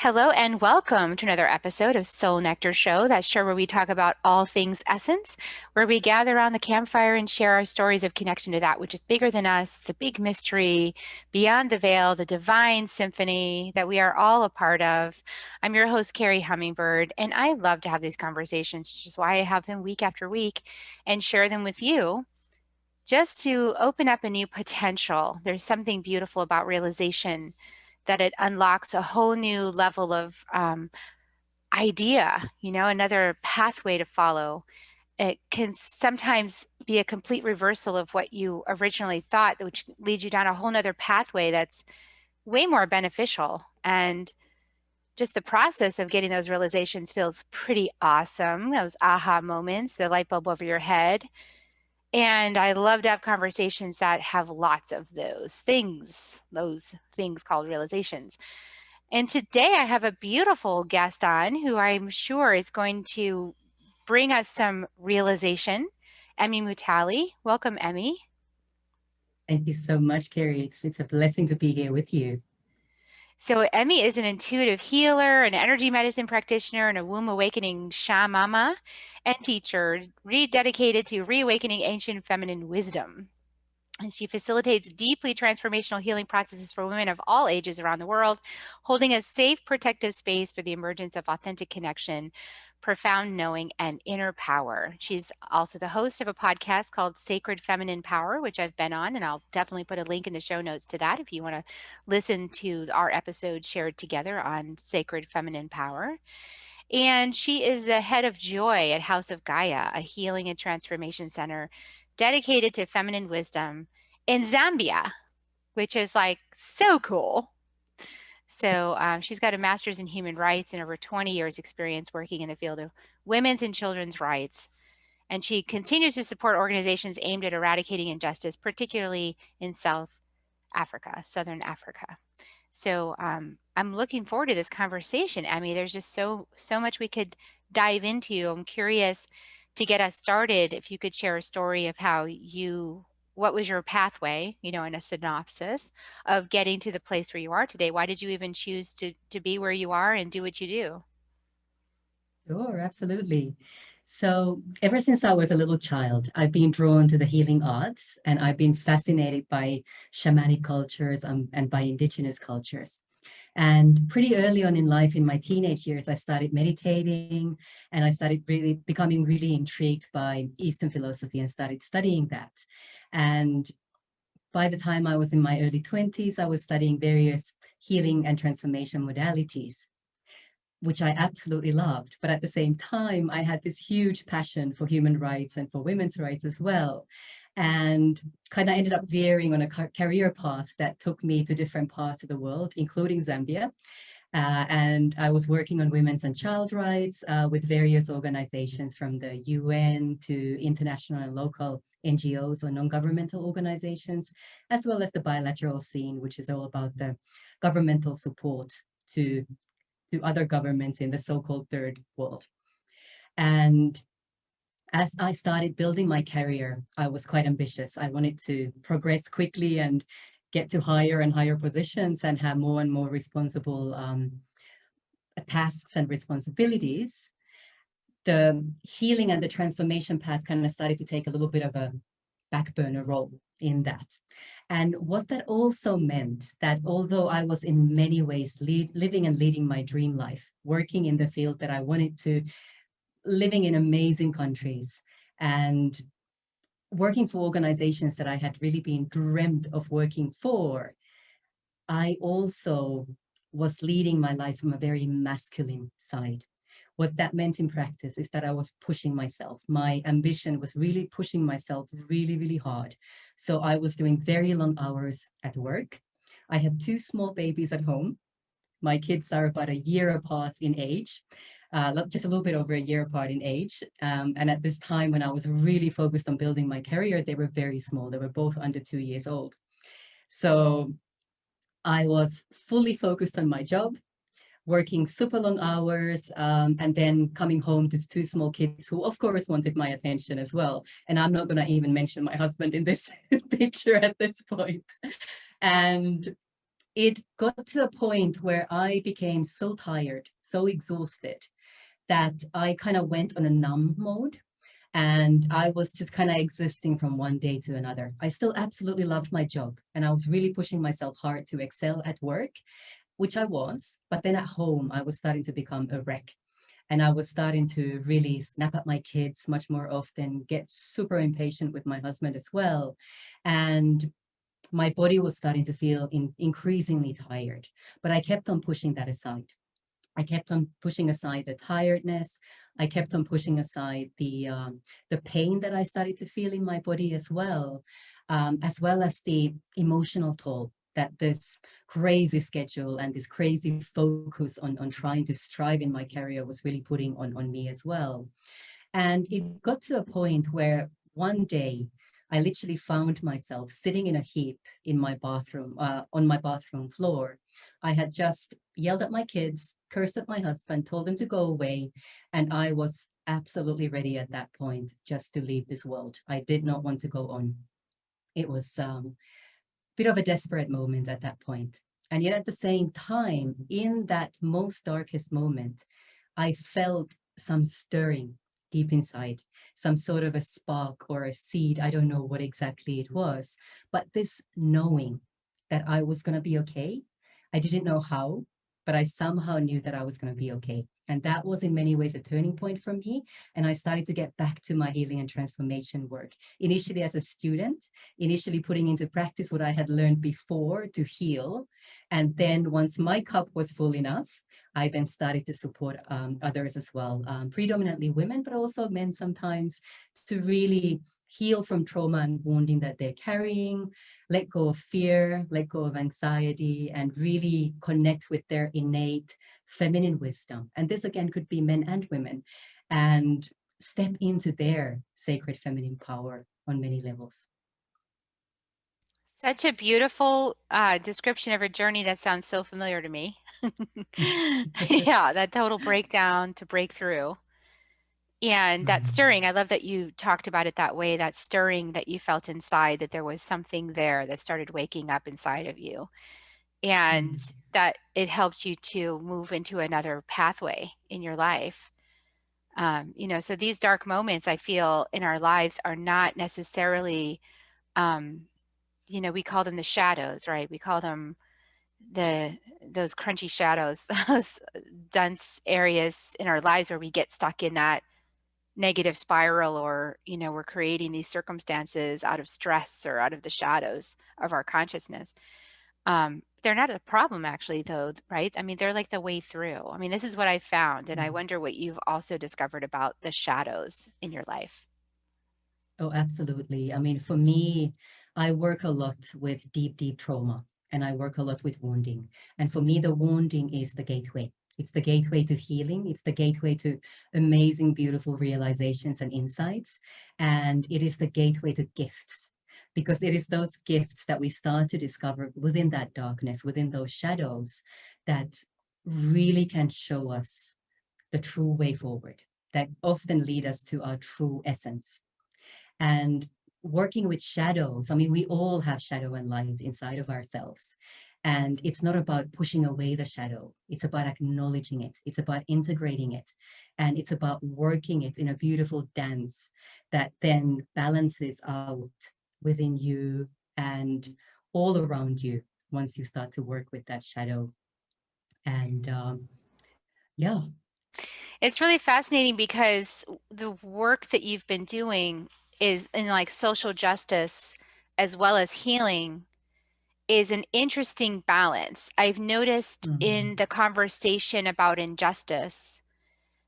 Hello and welcome to another episode of Soul Nectar Show, that show where we talk about all things essence, where we gather around the campfire and share our stories of connection to that which is bigger than us, the big mystery, beyond the veil, the divine symphony that we are all a part of. I'm your host, Carrie Hummingbird, and I love to have these conversations, which is why I have them week after week and share them with you just to open up a new potential. There's something beautiful about realization that it unlocks a whole new level of idea, another pathway to follow. It can sometimes be a complete reversal of what you originally thought, which leads you down a whole nother pathway that's way more beneficial. And just the process of getting those realizations feels pretty awesome. Those aha moments, the light bulb over your head. And I love to have conversations that have lots of those things called realizations. And today I have a beautiful guest on who I'm sure is going to bring us some realization. Emmi Mutale. Welcome, Emmi. Thank you so much, Carrie. It's a blessing to be here with you. So Emmi is an intuitive healer, an energy medicine practitioner, and a womb awakening shamama and teacher, rededicated to reawakening ancient feminine wisdom. And she facilitates deeply transformational healing processes for women of all ages around the world, holding a safe, protective space for the emergence of authentic connection, profound knowing, and inner power. She's also the host of a podcast called Sacred Feminine Power, which I've been on, and I'll definitely put a link in the show notes to that if you want to listen to our episode shared together on Sacred Feminine Power. And she is the head of joy at House of Gaia, a healing and transformation center dedicated to feminine wisdom in Zambia, which is like so cool. So she's got a master's in human rights and over 20 years experience working in the field of women's and children's rights. And she continues to support organizations aimed at eradicating injustice, particularly in Southern Africa. So I'm looking forward to this conversation, Emmi. There's just so much we could dive into. I'm curious to get us started. If you could share a story of what was your pathway, in a synopsis of getting to the place where you are today. Why did you even choose to be where you are and do what you do? Sure, absolutely. So, ever since I was a little child, I've been drawn to the healing arts and I've been fascinated by shamanic cultures and by indigenous cultures. And pretty early on in life, in my teenage years, I started meditating and I started really becoming really intrigued by Eastern philosophy and started studying that. And by the time I was in my early 20s, I was studying various healing and transformation modalities, which I absolutely loved. But at the same time, I had this huge passion for human rights and for women's rights as well. And kind of ended up veering on a career path that took me to different parts of the world, including Zambia. And I was working on women's and child rights with various organizations from the UN to international and local NGOs or non-governmental organizations, as well as the bilateral scene, which is all about the governmental support to other governments in the so-called third world. And as I started building my career, I was quite ambitious. I wanted to progress quickly and get to higher and higher positions and have more and more responsible tasks and responsibilities. The healing and the transformation path kind of started to take a little bit of a back burner role in that. And what that also meant that although I was in many ways living and leading my dream life, working in the field that I wanted to, living in amazing countries and working for organizations that I had really been dreamt of working for, I also was leading my life from a very masculine side. What that meant in practice is that I was pushing myself. My ambition was really pushing myself really, really hard. So I was doing very long hours at work. I had two small babies at home. My kids are about a year apart in age, just a little bit over a year apart in age. And at this time, when I was really focused on building my career, they were very small. They were both under 2 years old. So I was fully focused on my job, working super long hours, and then coming home to two small kids who, of course, wanted my attention as well. And I'm not going to even mention my husband in this picture at this point. And it got to a point where I became so tired, so exhausted, that I kind of went on a numb mode. And I was just kind of existing from one day to another. I still absolutely loved my job, and I was really pushing myself hard to excel at work, which I was. But then at home, I was starting to become a wreck. And I was starting to really snap at my kids much more often, get super impatient with my husband as well. And my body was starting to feel increasingly tired. But I kept on pushing that aside. I kept on pushing aside the tiredness. I kept on pushing aside the pain that I started to feel in my body as well as the emotional toll that this crazy schedule and this crazy focus on trying to strive in my career was really putting on me as well. And it got to a point where one day I literally found myself sitting in a heap in my bathroom, on my bathroom floor. I had just yelled at my kids, cursed at my husband, told them to go away. And I was absolutely ready at that point just to leave this world. I did not want to go on. It was bit of a desperate moment at that point. And yet at the same time, in that most darkest moment, I felt some stirring deep inside, some sort of a spark or a seed. I don't know what exactly it was, but this knowing that I was going to be okay. I didn't know how, but I somehow knew that I was going to be okay. And that was in many ways a turning point for me. And I started to get back to my healing and transformation work, initially as a student, initially putting into practice what I had learned before to heal. And then once my cup was full enough, I then started to support others as well, predominantly women, but also men sometimes, to really heal from trauma and wounding that they're carrying, let go of fear, let go of anxiety, and really connect with their innate feminine wisdom. And this again could be men and women, and step into their sacred feminine power on many levels. Such a beautiful description of a journey that sounds so familiar to me. Yeah, that total breakdown to break through. And that stirring, I love that you talked about it that way, that stirring that you felt inside, that there was something there that started waking up inside of you, and that it helped you to move into another pathway in your life. So these dark moments I feel in our lives are not necessarily, um, we call them the shadows, right? We call them the those crunchy shadows, those dense areas in our lives where we get stuck in that negative spiral, or we're creating these circumstances out of stress or out of the shadows of our consciousness. They're not a problem actually though, right? I mean, they're like the way through. I mean, this is what I found, and I wonder what you've also discovered about the shadows in your life. Oh, absolutely. I mean, for me, I work a lot with deep, deep trauma, and I work a lot with wounding. And for me, the wounding is the gateway. It's the gateway to healing. It's the gateway to amazing, beautiful realizations and insights. And it is the gateway to gifts, because it is those gifts that we start to discover within that darkness, within those shadows, that really can show us the true way forward, that often lead us to our true essence. And working with shadows, I mean, we all have shadow and light inside of ourselves. And it's not about pushing away the shadow. It's about acknowledging it. It's about integrating it. And it's about working it in a beautiful dance that then balances out within you and all around you once you start to work with that shadow. And yeah. It's really fascinating because the work that you've been doing is in like social justice as well as healing is an interesting balance. I've noticed in Mhm. the conversation about injustice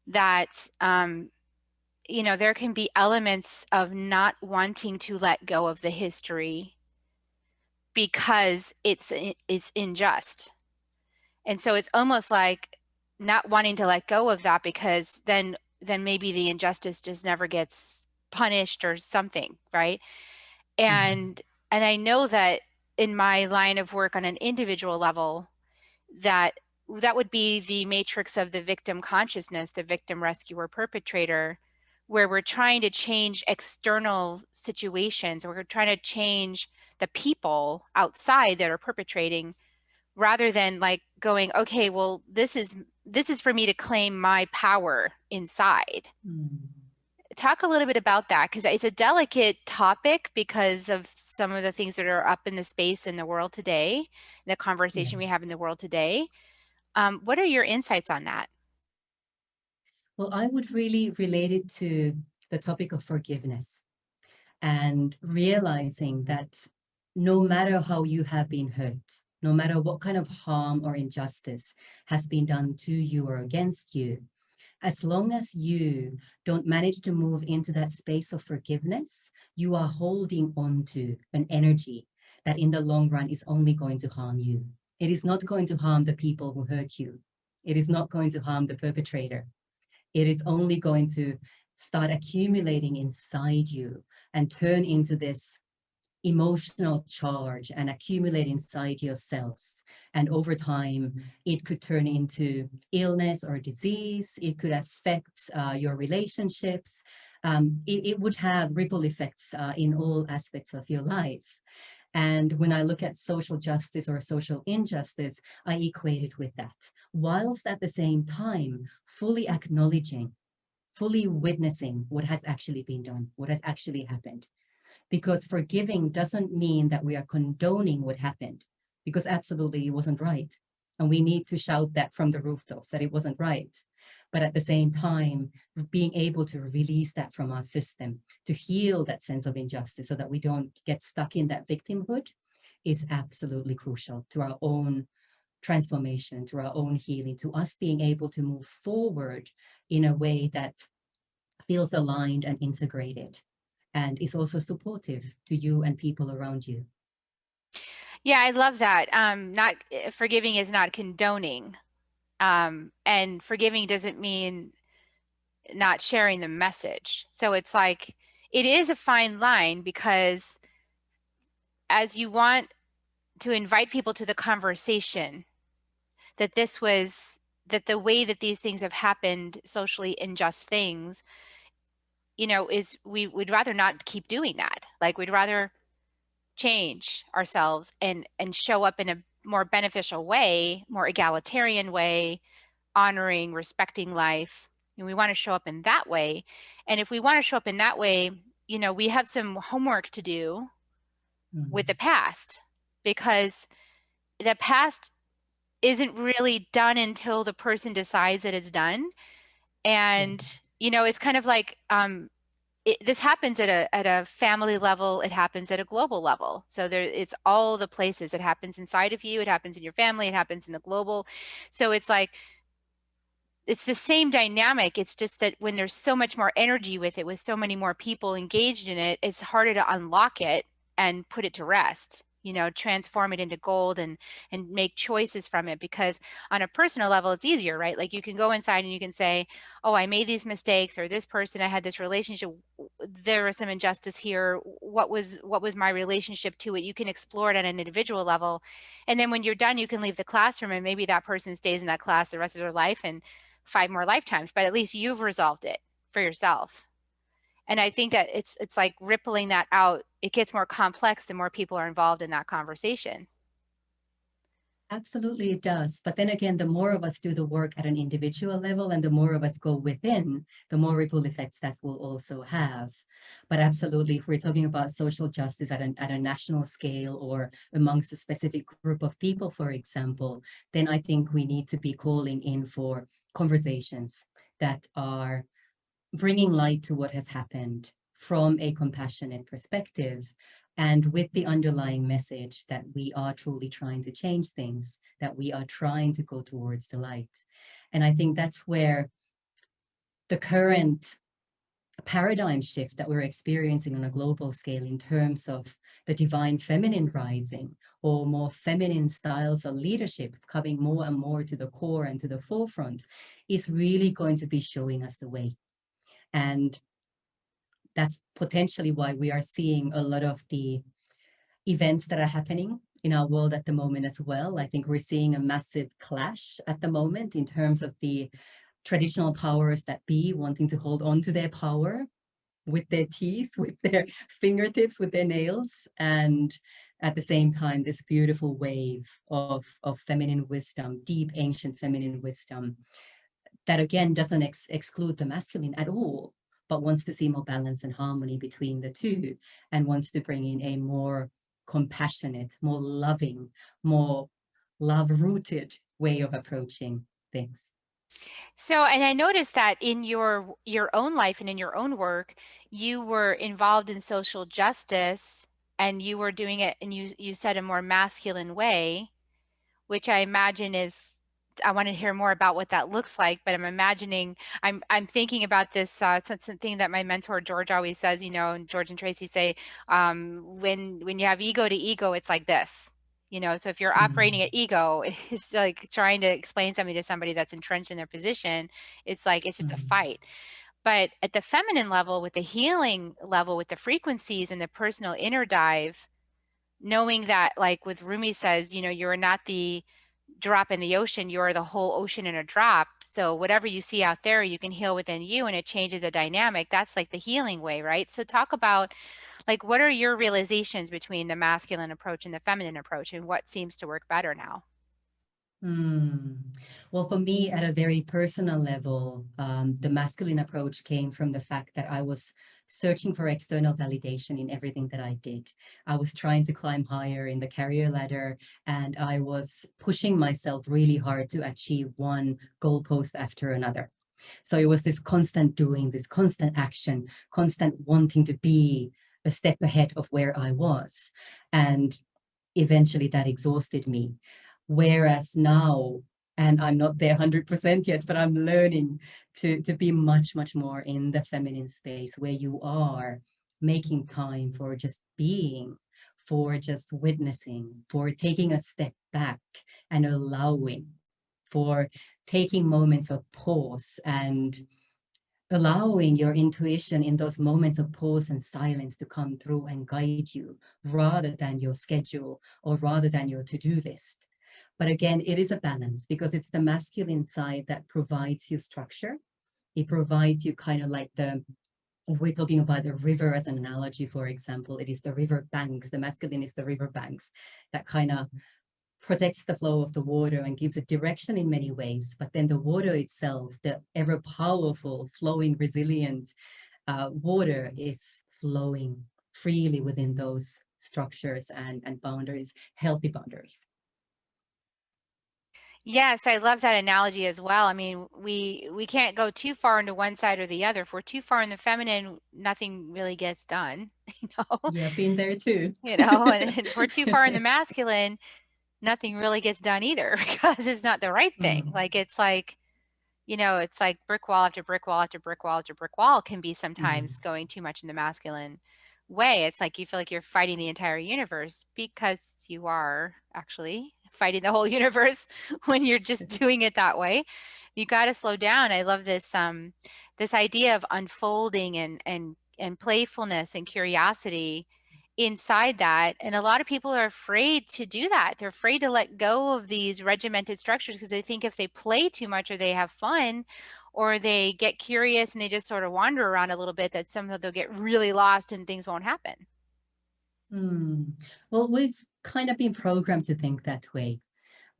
that there can be elements of not wanting to let go of the history because it's unjust. And so it's almost like not wanting to let go of that, because then maybe the injustice just never gets punished or something, right? Mhm. And I know that in my line of work on an individual level, that that would be the matrix of the victim consciousness, the victim, rescuer, perpetrator, where we're trying to change external situations, or we're trying to change the people outside that are perpetrating, rather than like going, okay, well, this is for me to claim my power inside. Mm. Talk a little bit about that because it's a delicate topic because of some of the things that are up in the space in the world today, the Yeah. conversation we have in the world today. What are your insights on that? Well, I would really relate it to the topic of forgiveness and realizing that no matter how you have been hurt, no matter what kind of harm or injustice has been done to you or against you, as long as you don't manage to move into that space of forgiveness, you are holding on to an energy that in the long run is only going to harm you. It is not going to harm the people who hurt you. It is not going to harm the perpetrator. It is only going to start accumulating inside you and turn into this emotional charge and accumulate inside your cells. And over time, it could turn into illness or disease. It could affect your relationships. It would have ripple effects in all aspects of your life. And when I look at social justice or social injustice, I equate it with that, whilst at the same time, fully acknowledging, fully witnessing what has actually been done, what has actually happened, because forgiving doesn't mean that we are condoning what happened, because absolutely it wasn't right. And we need to shout that from the rooftops that it wasn't right. But at the same time, being able to release that from our system, to heal that sense of injustice so that we don't get stuck in that victimhood is absolutely crucial to our own transformation, to our own healing, to us being able to move forward in a way that feels aligned and integrated and is also supportive to you and people around you. Yeah, I love that. Not forgiving is not condoning. And forgiving doesn't mean not sharing the message. So it's like it is a fine line because as you want to invite people to the conversation, that this was that the way that these things have happened, socially unjust things, is we would rather not keep doing that. Like we'd rather change ourselves and show up in a more beneficial way, more egalitarian way, honoring, respecting life. And we want to show up in that way. And if we want to show up in that way, we have some homework to do with the Mm. past because the past isn't really done until the person decides that it's done. Yeah, And, it's kind of like this happens at a family level. It happens at a global level. So it's all the places. It happens inside of you. It happens in your family. It happens in the global. So it's like it's the same dynamic. It's just that when there's so much more energy with it, with so many more people engaged in it, it's harder to unlock it and put it to rest, transform it into gold and make choices from it. Because on a personal level, it's easier, right? Like you can go inside and you can say, oh, I made these mistakes, or this person, I had this relationship, there was some injustice here. What was my relationship to it? You can explore it at an individual level. And then when you're done, you can leave the classroom and maybe that person stays in that class the rest of their life and 5 more lifetimes, but at least you've resolved it for yourself. And I think that it's like rippling that out. It gets more complex the more people are involved in that conversation. absolutely it does. But then again, the more of us do the work at an individual level and the more of us go within, the more ripple effects that will also have. But absolutely, if we're talking about social justice at a national scale or amongst a specific group of people, for example, then I think we need to be calling in for conversations that are bringing light to what has happened from a compassionate perspective and with the underlying message that we are truly trying to change things, that we are trying to go towards the light. And I think that's where the current paradigm shift that we're experiencing on a global scale in terms of the divine feminine rising or more feminine styles of leadership coming more and more to the core and to the forefront is really going to be showing us the way. And that's potentially why we are seeing a lot of the events that are happening in our world at the moment as well. I think we're seeing a massive clash at the moment in terms of the traditional powers that be wanting to hold on to their power with their teeth, with their fingertips, with their nails, and at the same time, this beautiful wave of feminine wisdom, deep ancient feminine wisdom, that again doesn't exclude the masculine at all, but wants to see more balance and harmony between the two, and wants to bring in a more compassionate, more loving, more love-rooted way of approaching things. So, and I noticed that in your own life and in your own work, you were involved in social justice and you were doing it and you said a more masculine way, which I imagine is I want to hear more about what that looks like, but I'm imagining I'm thinking about this something that my mentor George always says, and George and Tracy say, when you have ego to ego, it's like this. So if you're operating at Mm, ego, it's like trying to explain something to somebody that's entrenched in their position. It's like it's just a mm, fight. But at the feminine level, with the healing level, with the frequencies and the personal inner dive, knowing that, like with Rumi says, you're not the drop in the ocean, you're the whole ocean in a drop. So whatever you see out there, you can heal within you and it changes the dynamic. That's like the healing way, right? So talk about like what are your realizations between the masculine approach and the feminine approach and what seems to work better now? mm. Well, for me, at a very personal level, the masculine approach came from the fact that I was searching for external validation in everything that I did. I was trying to climb higher in the career ladder, and I was pushing myself really hard to achieve one goalpost after another. So it was this constant doing, this constant action, constant wanting to be a step ahead of where I was. And eventually that exhausted me. Whereas now, and I'm not there 100% yet, but I'm learning to be much, much more in the feminine space where you are making time for just being, for just witnessing, for taking a step back and allowing, for taking moments of pause and allowing your intuition in those moments of pause and silence to come through and guide you rather than your schedule or rather than your to-do list. But again, it is a balance because it's the masculine side that provides you structure. It provides you kind of like if we're talking about the river as an analogy, for example, it is the river banks. The masculine is the river banks that kind of protects the flow of the water and gives it direction in many ways. But then the water itself, the ever powerful, flowing, resilient water, is flowing freely within those structures and boundaries, healthy boundaries. Yes, I love that analogy as well. I mean, we can't go too far into one side or the other. If we're too far in the feminine, nothing really gets done, you know. Yeah, been there too. And if we're too far in the masculine, nothing really gets done either because it's not the right thing. Mm, It's like brick wall after brick wall after brick wall after brick wall can be sometimes mm, going too much in the masculine way. It's like you feel like you're fighting the entire universe because you are actually fighting the whole universe when you're just doing it that way. You got to slow down. I love this idea of unfolding and playfulness and curiosity inside that. And a lot of people are afraid to do that. They're afraid to let go of these regimented structures because they think if they play too much or they have fun or they get curious and they just sort of wander around a little bit, that somehow they'll get really lost and things won't happen. mm. Well, we've kind of been programmed to think that way.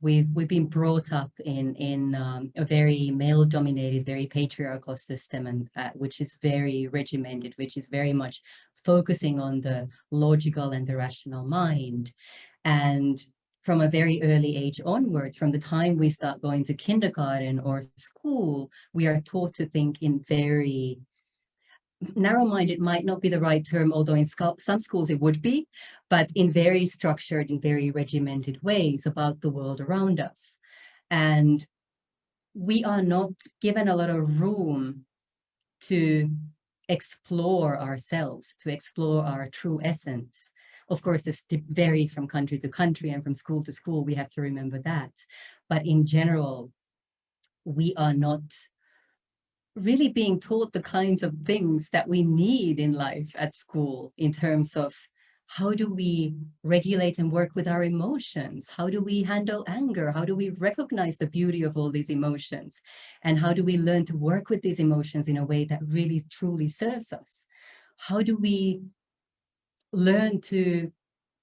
We've been brought up in a very male dominated, very patriarchal system, and which is very regimented, which is very much focusing on the logical and the rational mind. And from a very early age onwards, from the time we start going to kindergarten or school, we are taught to think in very narrow-minded might not be the right term, although in some schools it would be, but in very structured, in very regimented ways about the world around us. And we are not given a lot of room to explore ourselves, to explore our true essence. Of course, this varies from country to country and from school to school. We have to remember that. But in general, we are not really being taught the kinds of things that we need in life at school in terms of how do we regulate and work with our emotions? How do we handle anger? How do we recognize the beauty of all these emotions? And how do we learn to work with these emotions in a way that really truly serves us? How do we learn to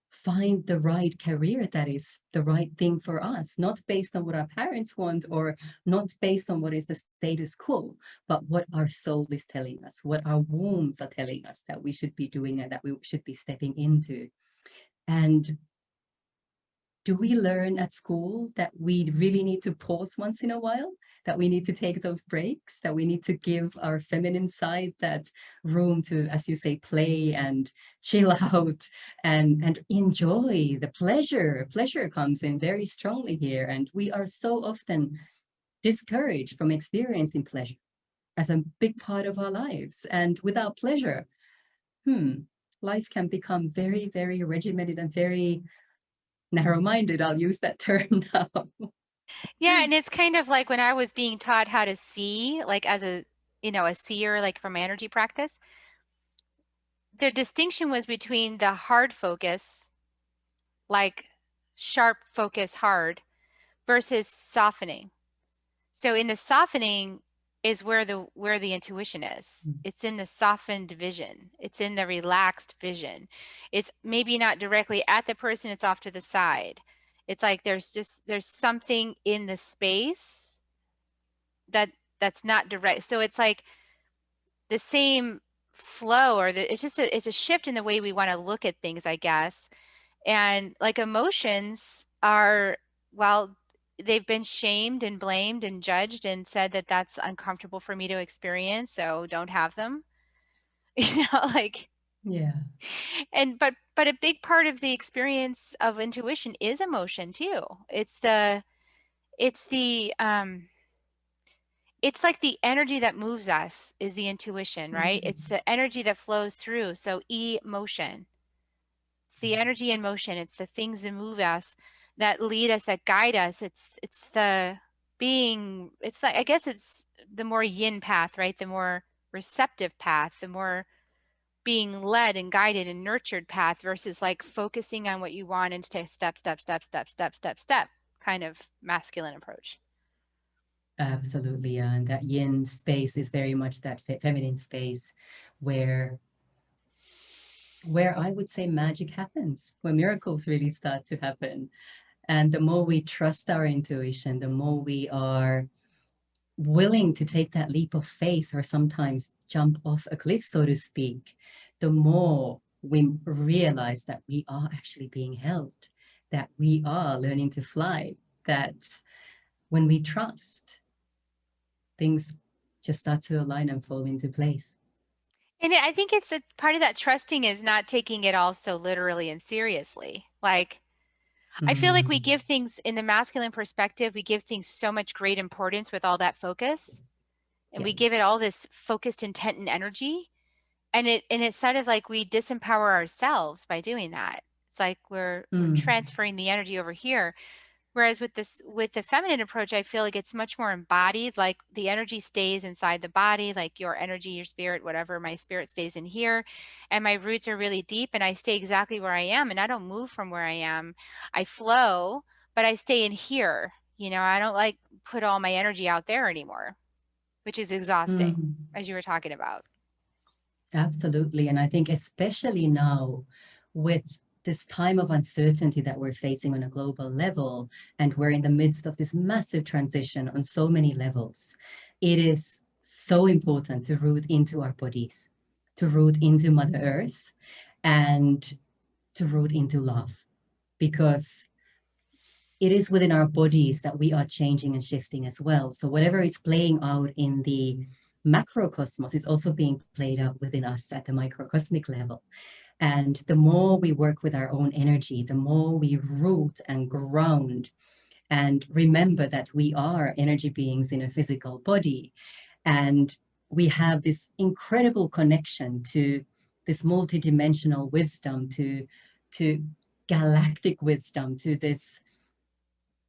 find the right career that is the right thing for us, not based on what our parents want or not based on what is the status quo, but what our soul is telling us, what our wombs are telling us that we should be doing and that we should be stepping into. And do we learn at school that we really need to pause once in a while, that we need to take those breaks, that we need to give our feminine side that room to, as you say, play and chill out and enjoy the pleasure? Pleasure comes in very strongly here, and we are so often discouraged from experiencing pleasure as a big part of our lives. And without pleasure, life can become very, very regimented and very narrow-minded. I'll use that term now. Yeah, and it's kind of like when I was being taught how to see, like as a, a seer, like from energy practice, the distinction was between the hard focus, like sharp focus hard, versus softening. So in the softening is where the intuition is. It's in the softened vision. It's in the relaxed vision. It's maybe not directly at the person, it's off to the side. It's like there's something in the space that's not direct. So it's like the same flow, or it's a shift in the way we want to look at things, I guess. And like emotions are, well, they've been shamed and blamed and judged and said that that's uncomfortable for me to experience, so don't have them. Like, Yeah, but a big part of the experience of intuition is emotion too. It's it's like the energy that moves us is the intuition, right? It's the energy that flows through. So emotion. It's the energy in motion. It's the things that move us, that lead us, that guide us. It's the being, it's like, I guess it's the more yin path, right? The more receptive path, the more being led and guided and nurtured path versus like focusing on what you want and step, step, step, step, step, step, step, step kind of masculine approach. absolutely. Yeah. And that yin space is very much that feminine space where I would say magic happens, where miracles really start to happen. And the more we trust our intuition, the more we are willing to take that leap of faith or sometimes jump off a cliff, so to speak, the more we realize that we are actually being held, that we are learning to fly, that when we trust, things just start to align and fall into place. And I think it's a part of that trusting is not taking it all so literally and seriously. Like, I feel like we Mm, give things in the masculine perspective, we give things so much great importance with all that focus, and yeah. we give it all this focused intent and energy. And it's sort of like we disempower ourselves by doing that. It's like we're Mm, transferring the energy over here. Whereas with the feminine approach, I feel like it's much more embodied, like the energy stays inside the body, like your energy, your spirit, whatever, my spirit stays in here. And my roots are really deep and I stay exactly where I am and I don't move from where I am. I flow, but I stay in here. I don't like put all my energy out there anymore, which is exhausting, mm. as you were talking about. Absolutely. And I think especially now with this time of uncertainty that we're facing on a global level, and we're in the midst of this massive transition on so many levels, it is so important to root into our bodies, to root into Mother Earth, and to root into love, because it is within our bodies that we are changing and shifting as well. So whatever is playing out in the macrocosmos is also being played out within us at the microcosmic level. And the more we work with our own energy, the more we root and ground and remember that we are energy beings in a physical body. And we have this incredible connection to this multidimensional wisdom, to galactic wisdom, to this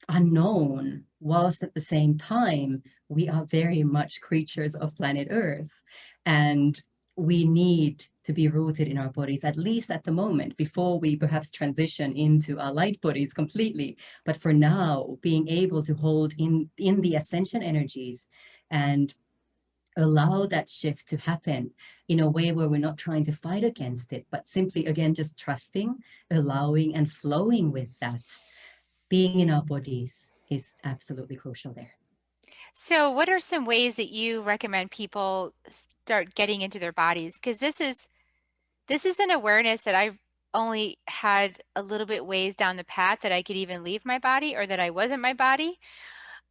unknown, whilst at the same time, we are very much creatures of planet Earth. And we need to be rooted in our bodies, at least at the moment, before we perhaps transition into our light bodies completely. But for now, being able to hold in the ascension energies and allow that shift to happen in a way where we're not trying to fight against it, but simply, again, just trusting, allowing, and flowing with that. Being in our bodies is absolutely crucial there. So, what are some ways that you recommend people start getting into their bodies? Because this is an awareness that I've only had a little bit ways down the path that I could even leave my body or that I wasn't my body.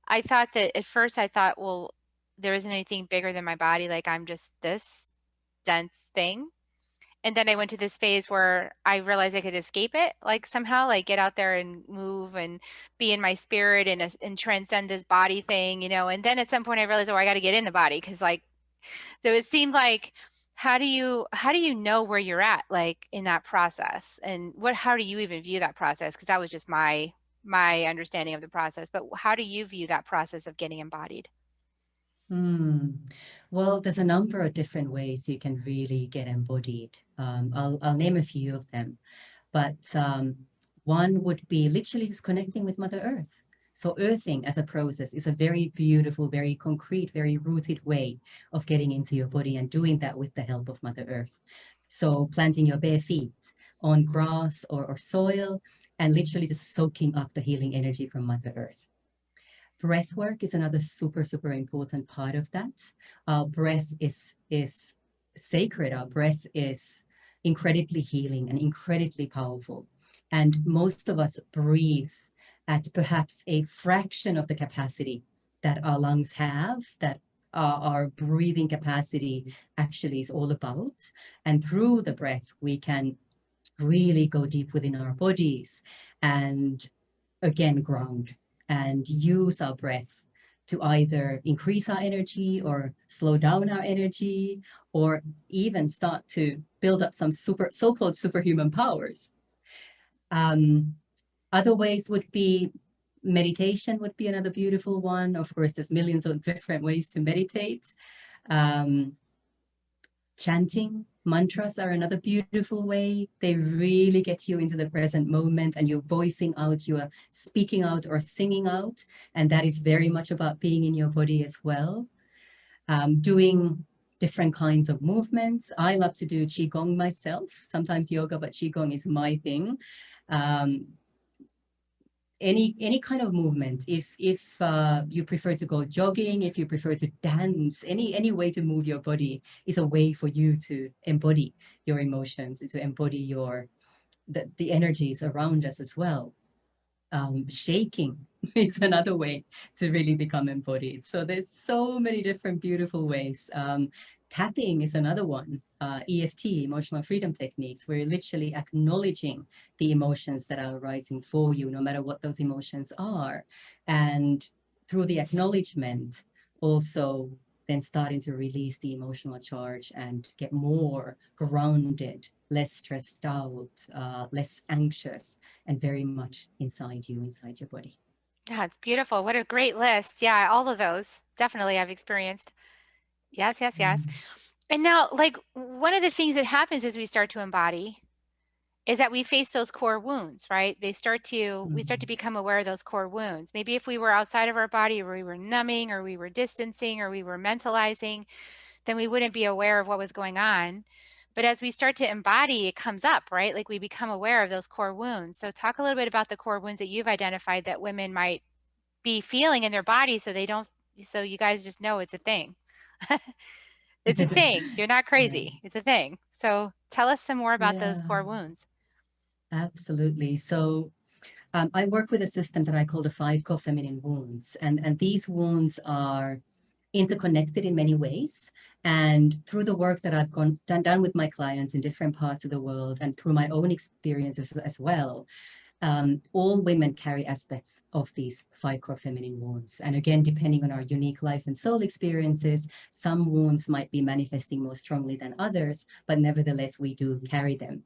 I thought that at first I thought, well, there isn't anything bigger than my body, like I'm just this dense thing. And then I went to this phase where I realized I could escape it, like somehow, like get out there and move and be in my spirit and transcend this body thing, you know. And then at some point I realized, oh, I got to get in the body because like so it seemed like how do you know where you're at like in that process and what how do you even view that process? Because that was just my understanding of the process. But how do you view that process of getting embodied? Hmm. Well, there's a number of different ways you can really get embodied. I'll name a few of them. But one would be literally just connecting with Mother Earth. So earthing as a process is a very beautiful, very concrete, very rooted way of getting into your body and doing that with the help of Mother Earth. So planting your bare feet on grass or soil and literally just soaking up the healing energy from Mother Earth. Breath work is another super, super important part of that. Our breath is sacred. Our breath is incredibly healing and incredibly powerful. And most of us breathe at perhaps a fraction of the capacity that our lungs have, that our breathing capacity actually is all about. And through the breath, we can really go deep within our bodies and again ground and use our breath to either increase our energy or slow down our energy or even start to build up some so-called superhuman powers. Um, Other ways would be meditation would be another beautiful one. Of course, there's millions of different ways to meditate. Um, Chanting mantras are another beautiful way. They really get you into the present moment and you're voicing out, you are speaking out or singing out. And that is very much about being in your body as well. Doing different kinds of movements. I love to do Qigong myself, sometimes yoga, but Qigong is my thing. Um, any kind of movement. If you prefer to go jogging, if you prefer to dance, any way to move your body is a way for you to embody your emotions, to embody the energies around us as well. Shaking is another way to really become embodied. So there's so many different beautiful ways. Tapping is another one. EFT, emotional freedom techniques, where you're literally acknowledging the emotions that are arising for you, no matter what those emotions are. And through the acknowledgement, also then starting to release the emotional charge and get more grounded, less stressed out, less anxious, and very much inside you, inside your body. Yeah, it's beautiful. What a great list. Yeah, all of those definitely I've experienced. Yes, yes, yes. Mm. And now, like, one of the things that happens as we start to embody is that we face those core wounds, right? We start to Mm. become aware of those core wounds. Maybe if we were outside of our body or we were numbing or we were distancing or we were mentalizing, then we wouldn't be aware of what was going on. But as we start to embody, it comes up, right? Like we become aware of those core wounds. So talk a little bit about the core wounds that you've identified that women might be feeling in their body so they don't so you guys just know it's a thing. It's a thing. You're not Yeah. crazy. It's a thing. So tell us some more about those Yeah, core wounds. absolutely. So I work with a system that I call the five core feminine wounds, and these wounds are interconnected in many ways. And through the work that I've done with my clients in different parts of the world, and through my own experiences as well, all women carry aspects of these five core feminine wounds. And again, depending on our unique life and soul experiences, some wounds might be manifesting more strongly than others, but nevertheless, we do carry them.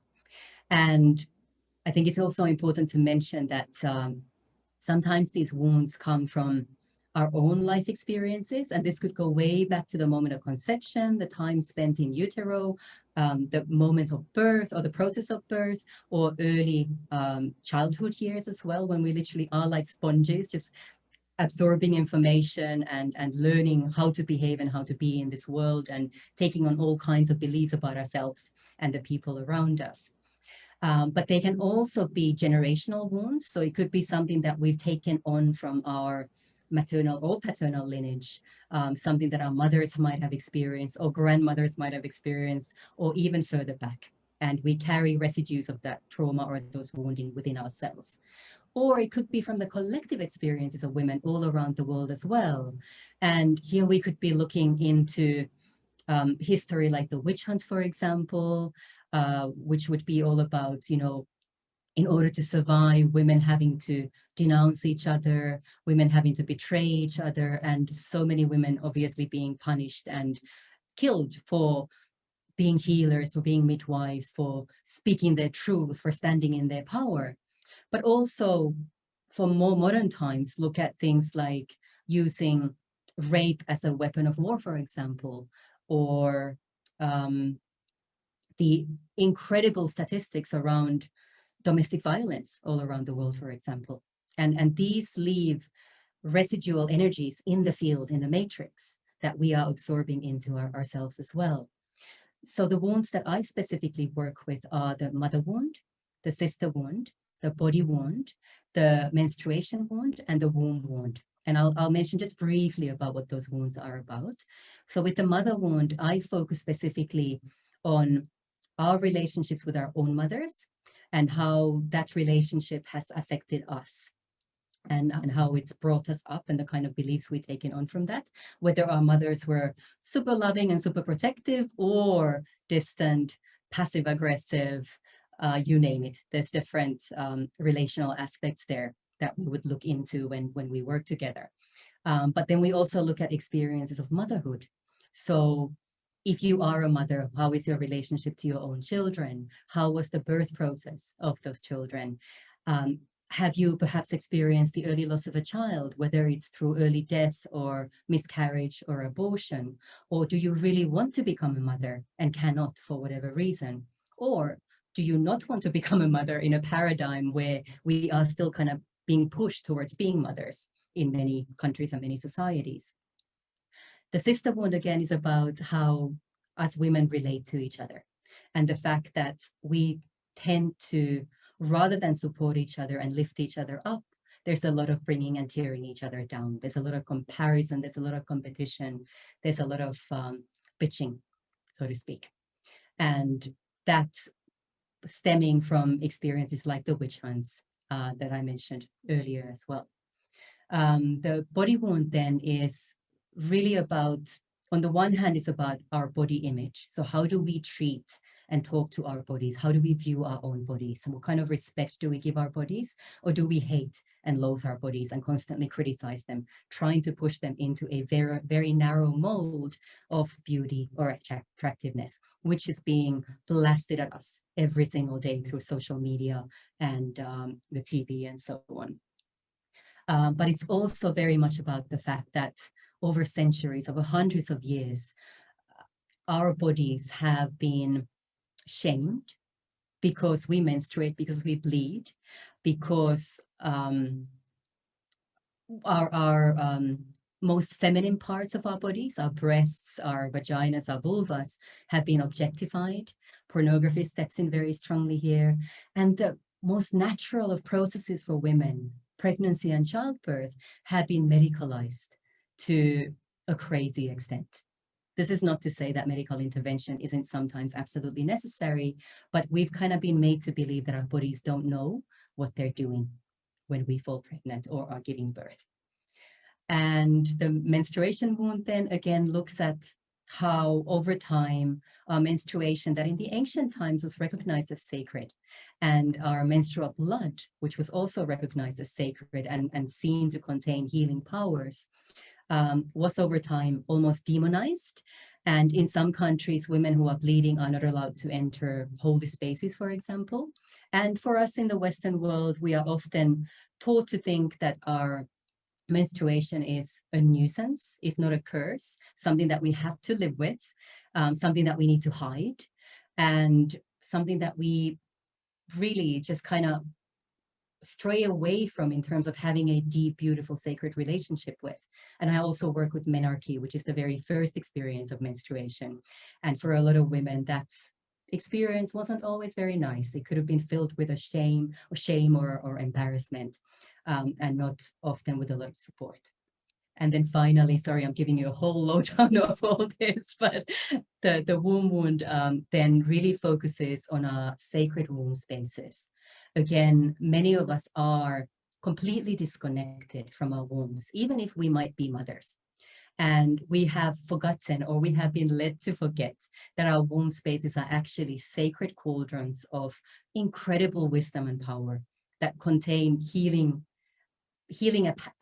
And I think it's also important to mention that sometimes these wounds come from our own life experiences, and this could go way back to the moment of conception, the time spent in utero, the moment of birth or the process of birth, or early childhood years as well, when we literally are like sponges, just absorbing information and learning how to behave and how to be in this world, and taking on all kinds of beliefs about ourselves and the people around us. But they can also be generational wounds. So it could be something that we've taken on from our maternal or paternal lineage, something that our mothers might have experienced or grandmothers might have experienced, or even further back. And we carry residues of that trauma or those wounding within ourselves. Or it could be from the collective experiences of women all around the world as well. And here we could be looking into history like the witch hunts, for example, which would be all about, in order to survive, women having to denounce each other, women having to betray each other, and so many women obviously being punished and killed for being healers, for being midwives, for speaking their truth, for standing in their power. But also for more modern times, look at things like using rape as a weapon of war, for example, or the incredible statistics around domestic violence all around the world, for example. And these leave residual energies in the field, in the matrix, that we are absorbing into ourselves as well. So the wounds that I specifically work with are the mother wound, the sister wound, the body wound, the menstruation wound, and the womb wound. And I'll mention just briefly about what those wounds are about. So with the mother wound, I focus specifically on our relationships with our own mothers and how that relationship has affected us, and how it's brought us up and the kind of beliefs we taken on from that, whether our mothers were super loving and super protective or distant, passive aggressive, you name it. There's different relational aspects there that we would look into when we work together. But then we also look at experiences of motherhood. So if you are a mother, how is your relationship to your own children? How was the birth process of those children? Have you perhaps experienced the early loss of a child, whether it's through early death or miscarriage or abortion? Or do you really want to become a mother and cannot for whatever reason? Or do you not want to become a mother in a paradigm where we are still kind of being pushed towards being mothers in many countries and many societies? The sister wound, again, is about how us women relate to each other, and the fact that we tend to, rather than support each other and lift each other up, there's a lot of bringing and tearing each other down. There's a lot of comparison, there's a lot of competition, there's a lot of bitching, so to speak. And that stemming from experiences like the witch hunts that I mentioned earlier as well. The body wound then is really about, on the one hand, it's about our body image. So how do we treat and talk to our bodies? How do we view our own bodies? And what kind of respect do we give our bodies? Or do we hate and loathe our bodies and constantly criticize them, trying to push them into a very, very narrow mold of beauty or attractiveness, which is being blasted at us every single day through social media and the TV and so on. But it's also very much about the fact that over centuries, over hundreds of years, our bodies have been shamed because we menstruate, because we bleed, because our most feminine parts of our bodies, our breasts, our vaginas, our vulvas, have been objectified. Pornography steps in very strongly here. And the most natural of processes for women, pregnancy and childbirth, have been medicalized to a crazy extent. This is not to say that medical intervention isn't sometimes absolutely necessary, but we've kind of been made to believe that our bodies don't know what they're doing when we fall pregnant or are giving birth. And the menstruation wound then again looks at how over time our menstruation, that in the ancient times was recognized as sacred, and our menstrual blood, which was also recognized as sacred and seen to contain healing powers, was over time almost demonized. And in some countries, women who are bleeding are not allowed to enter holy spaces, for example. And for us in the Western world, we are often taught to think that our menstruation is a nuisance, if not a curse, something that we have to live with, something that we need to hide, and something that we really just kind of stray away from in terms of having a deep, beautiful, sacred relationship with. And I also work with menarche, which is the very first experience of menstruation. And for a lot of women, that experience wasn't always very nice. It could have been filled with a shame or embarrassment, and not often with a lot of support. And then finally, sorry, I'm giving you a whole lowdown of all this, but the womb wound then really focuses on our sacred womb spaces. Again, many of us are completely disconnected from our wombs, even if we might be mothers. And we have forgotten, or we have been led to forget, that our womb spaces are actually sacred cauldrons of incredible wisdom and power that contain healing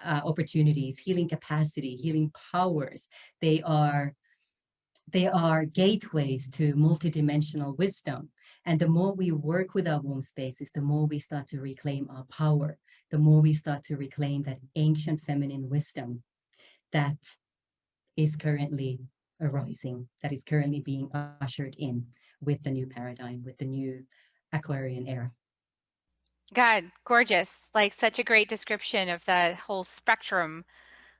opportunities, healing capacity, healing powers. They are gateways to multidimensional wisdom. And the more we work with our womb spaces, the more we start to reclaim our power, the more we start to reclaim that ancient feminine wisdom that is currently arising, that is currently being ushered in with the new paradigm, with the new Aquarian era. God, gorgeous. Like such a great description of the whole spectrum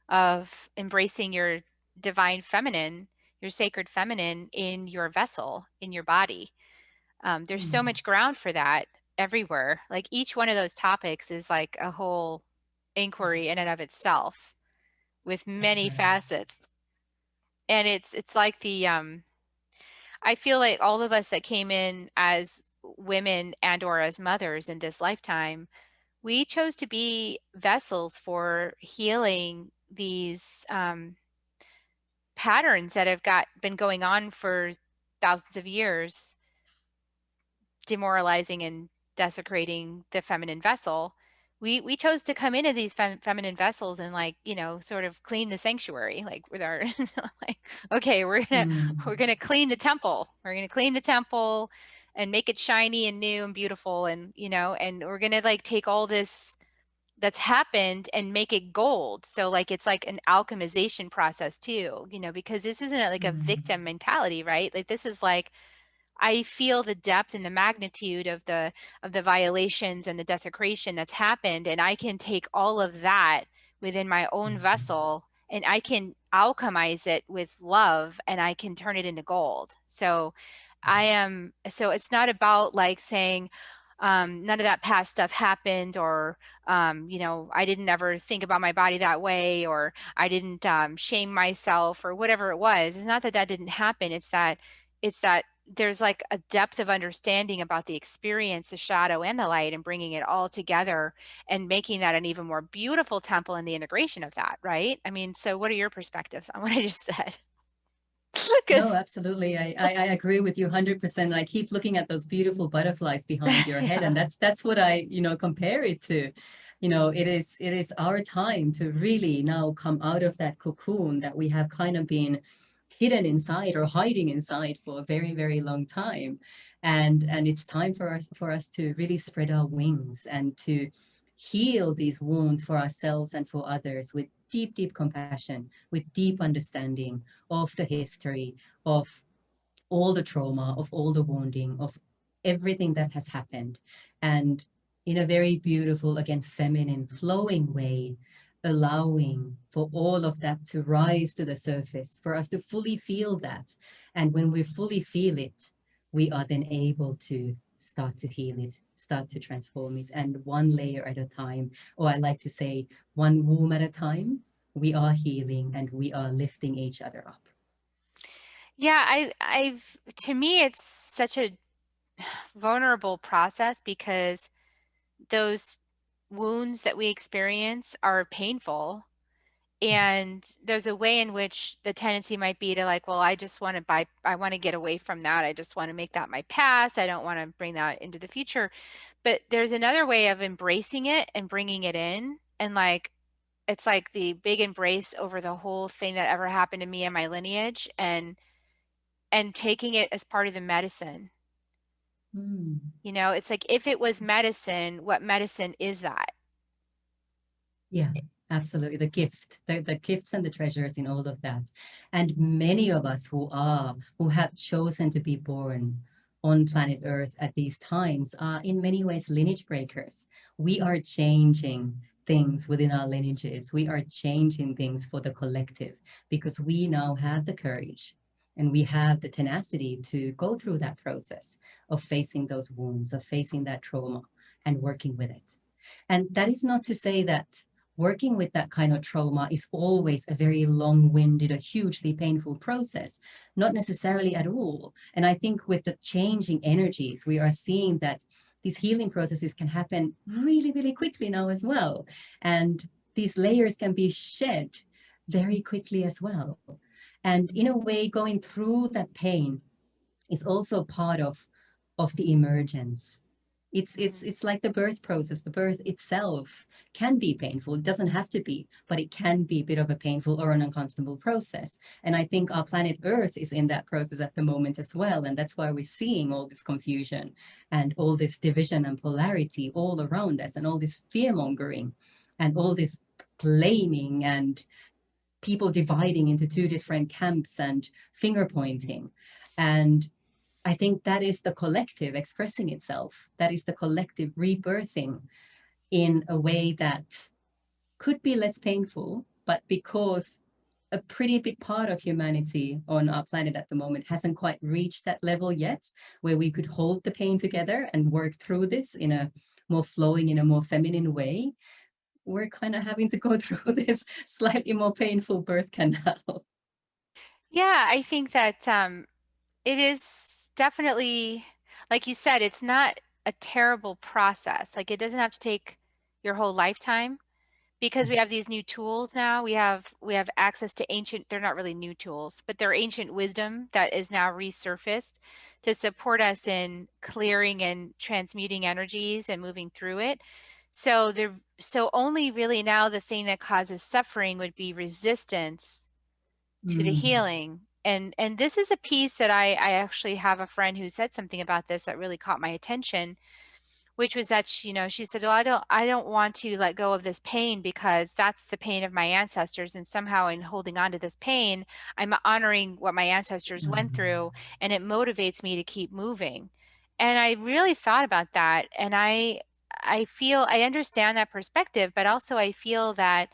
of embracing your divine feminine, your sacred feminine in your vessel, in your body. There's so Mm, much ground for that everywhere. Like each one of those topics is like a whole inquiry in and of itself with many exactly. facets. And it's like I feel like all of us that came in as women and or as mothers in this lifetime, we chose to be vessels for healing these patterns that have been going on for thousands of years, demoralizing and desecrating the feminine vessel. We chose to come into these feminine vessels and like, you know, sort of clean the sanctuary, like with our like, okay, we're Mm, gonna clean the temple. We're gonna clean the temple and make it shiny and new and beautiful, and you know, and we're gonna like take all this that's happened and make it gold. So like it's like an alchemization process too, you know, because this isn't like a mm, victim mentality, right? Like this is like I feel the depth and the magnitude of the violations and the desecration that's happened, and I can take all of that within my own mm, vessel and I can alchemize it with love and I can turn it into gold. So so it's not about like saying none of that past stuff happened, or you know, I didn't ever think about my body that way, or I didn't shame myself or whatever it was. It's not that that didn't happen. It's that there's like a depth of understanding about the experience, the shadow and the light, and bringing it all together and making that an even more beautiful temple and the integration of that, right? I mean, so what are your perspectives on what I just said? No, Because absolutely. I agree with you 100%. I keep looking at those beautiful butterflies behind your head, yeah. and that's what I, compare it to. It is our time to really now come out of that cocoon that we have kind of been hidden inside or hiding inside for a very, very long time. And it's time for us to really spread our wings and to heal these wounds for ourselves and for others with deep, deep compassion, with deep understanding of the history, of all the trauma, of all the wounding, of everything that has happened. And in a very beautiful, again, feminine, flowing way, allowing for all of that to rise to the surface, for us to fully feel that. And when we fully feel it, we are then able to start to heal it, start to transform it. And one layer at a time, or I like to say, one womb at a time, we are healing and we are lifting each other up. Yeah, I've to me it's such a vulnerable process because those wounds that we experience are painful. And there's a way in which the tendency might be to like, well, I want to get away from that. I just want to make that my past. I don't want to bring that into the future. But there's another way of embracing it and bringing it in. And like, it's like the big embrace over the whole thing that ever happened to me and my lineage, and taking it as part of the medicine. Mm. You know, it's like if it was medicine, what medicine is that? Yeah, absolutely. The gifts and the treasures in all of that. And many of us who have chosen to be born on planet Earth at these times are in many ways lineage breakers. We are changing things within our lineages. We are changing things for the collective because we now have the courage and we have the tenacity to go through that process of facing those wounds, of facing that trauma and working with it. And that is not to say that working with that kind of trauma is always a very long-winded, a hugely painful process. Not necessarily at all. And I think with the changing energies, we are seeing that these healing processes can happen really, really quickly now as well. And these layers can be shed very quickly as well. And in a way, going through that pain is also part of the emergence. It's like the birth process. The birth itself can be painful. It doesn't have to be, but it can be a bit of a painful or an uncomfortable process. And I think our planet Earth is in that process at the moment as well. And that's why we're seeing all this confusion and all this division and polarity all around us, and all this fear mongering and all this blaming and people dividing into two different camps and finger pointing. And I think that is the collective expressing itself. That is the collective rebirthing in a way that could be less painful, but because a pretty big part of humanity on our planet at the moment hasn't quite reached that level yet, where we could hold the pain together and work through this in a more flowing, in a more feminine way. We're kind of having to go through this slightly more painful birth canal. Yeah, I think that it is definitely, like you said, it's not a terrible process. Like it doesn't have to take your whole lifetime because we have these new tools now. We have access to ancient, they're not really new tools, but they're ancient wisdom that is now resurfaced to support us in clearing and transmuting energies and moving through it. So only really now the thing that causes suffering would be resistance to the Mm. healing. And this is a piece that I actually have a friend who said something about this that really caught my attention, which was that she said, well, I don't want to let go of this pain because that's the pain of my ancestors, and somehow in holding on to this pain, I'm honoring what my ancestors went through, and it motivates me to keep moving. And I really thought about that, and I feel I understand that perspective, but also I feel that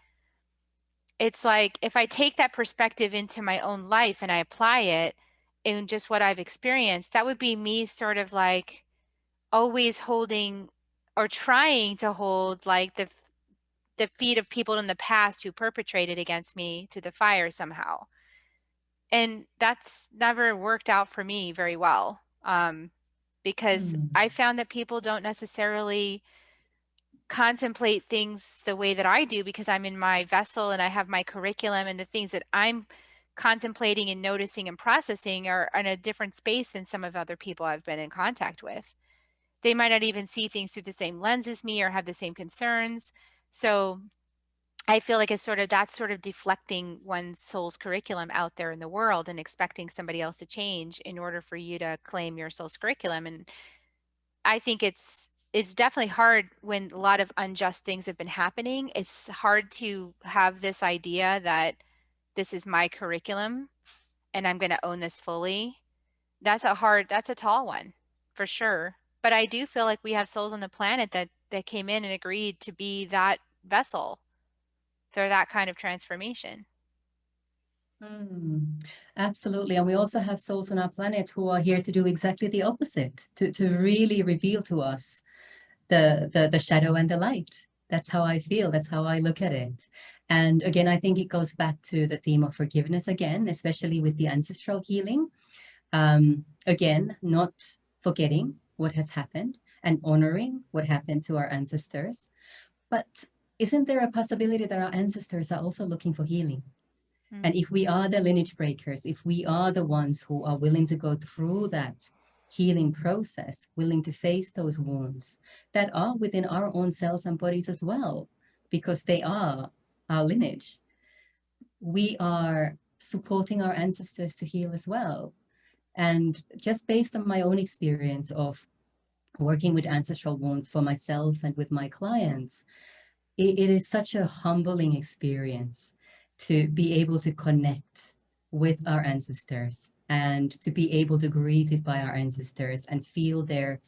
it's like if I take that perspective into my own life and I apply it in just what I've experienced, that would be me sort of like always holding or trying to hold like the feet of people in the past who perpetrated against me to the fire somehow. And that's never worked out for me very well. Because Mm. I found that people don't necessarily contemplate things the way that I do because I'm in my vessel and I have my curriculum, and the things that I'm contemplating and noticing and processing are in a different space than some of other people I've been in contact with. They might not even see things through the same lens as me or have the same concerns. So I feel like it's sort of that's sort of deflecting one's soul's curriculum out there in the world and expecting somebody else to change in order for you to claim your soul's curriculum. And I think it's definitely hard when a lot of unjust things have been happening. It's hard to have this idea that this is my curriculum and I'm going to own this fully. That's a tall one for sure. But I do feel like we have souls on the planet that came in and agreed to be that vessel for that kind of transformation. Mm, absolutely. And we also have souls on our planet who are here to do exactly the opposite, to really reveal to us the shadow and the light. That's how I feel. That's how I look at it. And again, I think it goes back to the theme of forgiveness again, especially with the ancestral healing. Again, not forgetting what has happened and honoring what happened to our ancestors. But isn't there a possibility that our ancestors are also looking for healing? And Mm. if we are the lineage breakers, if we are the ones who are willing to go through that healing process, willing to face those wounds that are within our own cells and bodies as well, because they are our lineage, we are supporting our ancestors to heal as well. And just based on my own experience of working with ancestral wounds for myself and with my clients, it is such a humbling experience to be able to connect with our ancestors and to be able to greeted by our ancestors and feel their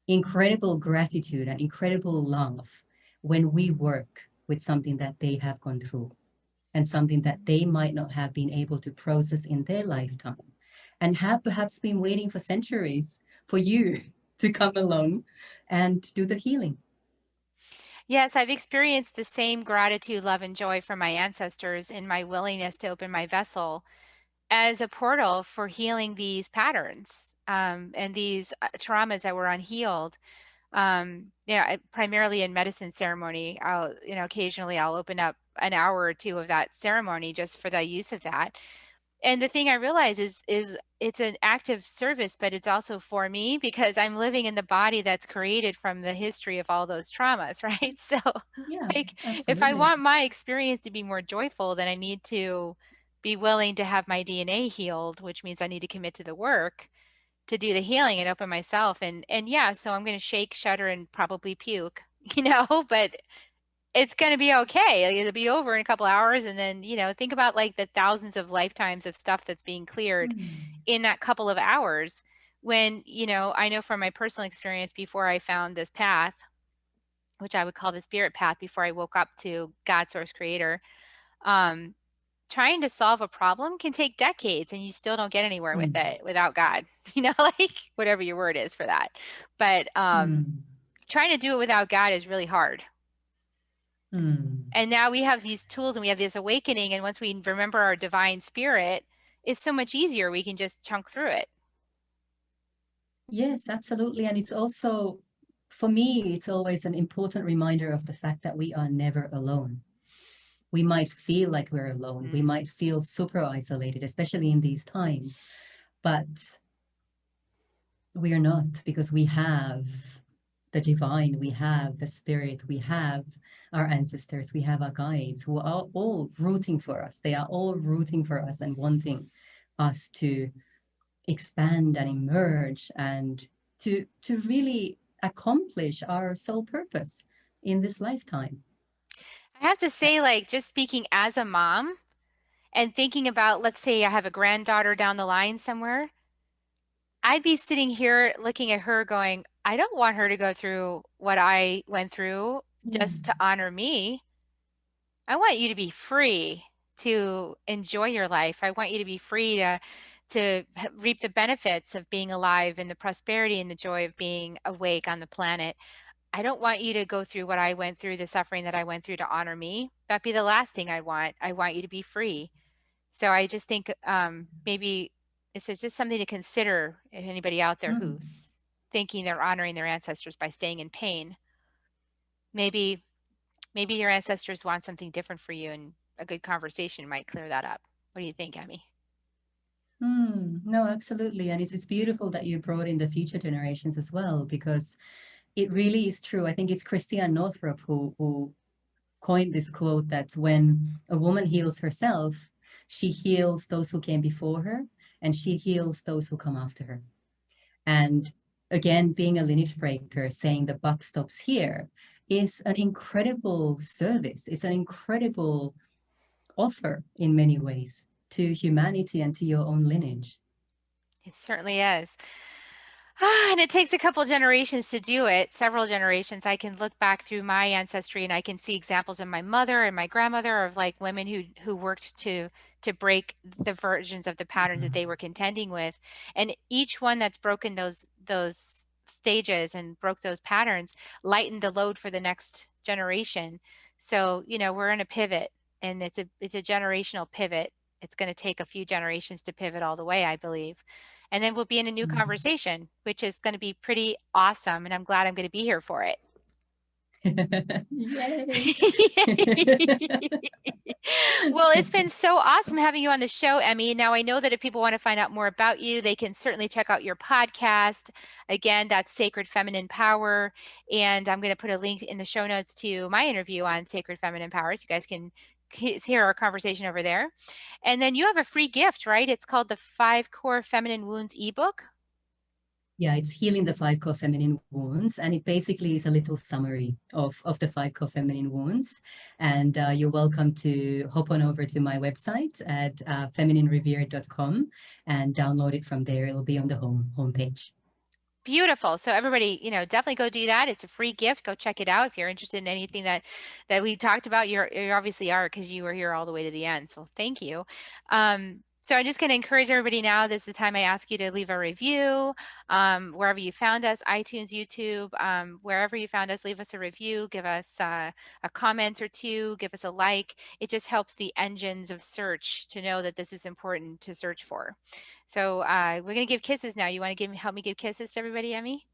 incredible gratitude and incredible love when we work with something that they have gone through and something that they might not have been able to process in their lifetime and have perhaps been waiting for centuries for you to come along and do the healing. Yes, I've experienced the same gratitude, love, and joy from my ancestors in my willingness to open my vessel as a portal for healing these patterns and these traumas that were unhealed. Primarily in medicine ceremony, occasionally I'll open up an hour or two of that ceremony just for the use of that. And the thing I realize is it's an act of service, but it's also for me because I'm living in the body that's created from the history of all those traumas, right? So Yeah, like if I absolutely. want my experience to be more joyful, then I need to be willing to have my DNA healed, which means I need to commit to the work to do the healing and open myself. And yeah, so I'm going to shake, shudder, and probably puke, but it's going to be okay. Like, it'll be over in a couple hours. And then, think about like the thousands of lifetimes of stuff that's being cleared Mm. in that couple of hours. When, I know from my personal experience before I found this path, which I would call the spirit path before I woke up to God, source, creator, um, trying to solve a problem can take decades and you still don't get anywhere with Mm. it without God, like whatever your word is for that. But Mm. trying to do it without God is really hard. Mm. And now we have these tools and we have this awakening. And once we remember our divine spirit, it's so much easier. We can just chunk through it. Yes, absolutely. And it's also, for me, it's always an important reminder of the fact that we are never alone. We might feel like we're alone. We Mm. might feel super isolated, especially in these times, but we are not because we have the divine, we have the spirit, we have our ancestors, we have our guides who are all rooting for us. They are all rooting for us and wanting us to expand and emerge and to really accomplish our sole purpose in this lifetime. I have to say, like, just speaking as a mom and thinking about, let's say I have a granddaughter down the line somewhere, I'd be sitting here looking at her going, I don't want her to go through what I went through just to Mm. honor me. I want you to be free to enjoy your life. I want you to be free to reap the benefits of being alive and the prosperity and the joy of being awake on the planet. I don't want you to go through what I went through, the suffering that I went through to honor me. That'd be the last thing I want. I want you to be free. So I just think maybe it's just something to consider if anybody out there Mm. who's thinking they're honoring their ancestors by staying in pain. Maybe maybe your ancestors want something different for you and a good conversation might clear that up. What do you think, Emmy? No, absolutely. And it's beautiful that you brought in the future generations as well, because it really is true. I think it's Christiane Northrup who coined this quote that when a woman heals herself, she heals those who came before her and she heals those who come after her. And again, being a lineage breaker, saying the buck stops here is an incredible service. It's an incredible offer in many ways to humanity and to your own lineage. It certainly is. And it takes a couple generations to do it, several generations. I can look back through my ancestry and I can see examples of my mother and my grandmother of like women who worked to break the versions of the patterns that they were contending with. And each one that's broken those stages and broke those patterns lightened the load for the next generation. So, we're in a pivot and it's a generational pivot. It's going to take a few generations to pivot all the way, I believe. And then we'll be in a new Mhm. conversation, which is going to be pretty awesome. And I'm glad I'm going to be here for it. Yay. Well, it's been so awesome having you on the show, Emmy. Now, I know that if people want to find out more about you, they can certainly check out your podcast. Again, that's Sacred Feminine Power. And I'm going to put a link in the show notes to my interview on Sacred Feminine Power. So you guys can hear our conversation over there. And then you have a free gift, right? It's called the 5 Core Feminine Wounds ebook. Yeah, it's Healing the Five Core Feminine Wounds. And it basically is a little summary of the five core feminine wounds. And you're welcome to hop on over to my website at femininerevere.com and download it from there. It'll be on the homepage. Beautiful. So everybody, definitely go do that. It's a free gift. Go check it out. If you're interested in anything that we talked about, you obviously are because you were here all the way to the end. So thank you. So I'm just going to encourage everybody now. This is the time I ask you to leave a review wherever you found us, iTunes, YouTube, wherever you found us, leave us a review, give us a comment or two, give us a like. It just helps the engines of search to know that this is important to search for. So we're going to give kisses now. You want to help me give kisses to everybody, Emmy?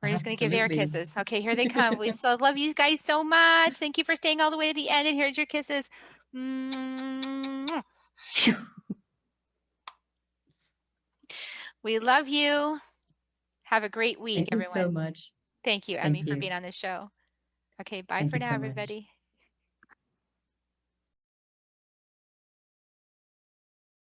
We're just going to give air Absolutely. kisses. Okay, here they come. We so love you guys so much. Thank you for staying all the way to the end. And here's your kisses. We love you. Have a great week, Thank you so everyone. much. Thank you, Emmy, Thank for you. being on the show. Okay, bye Thank for you now, so much. everybody.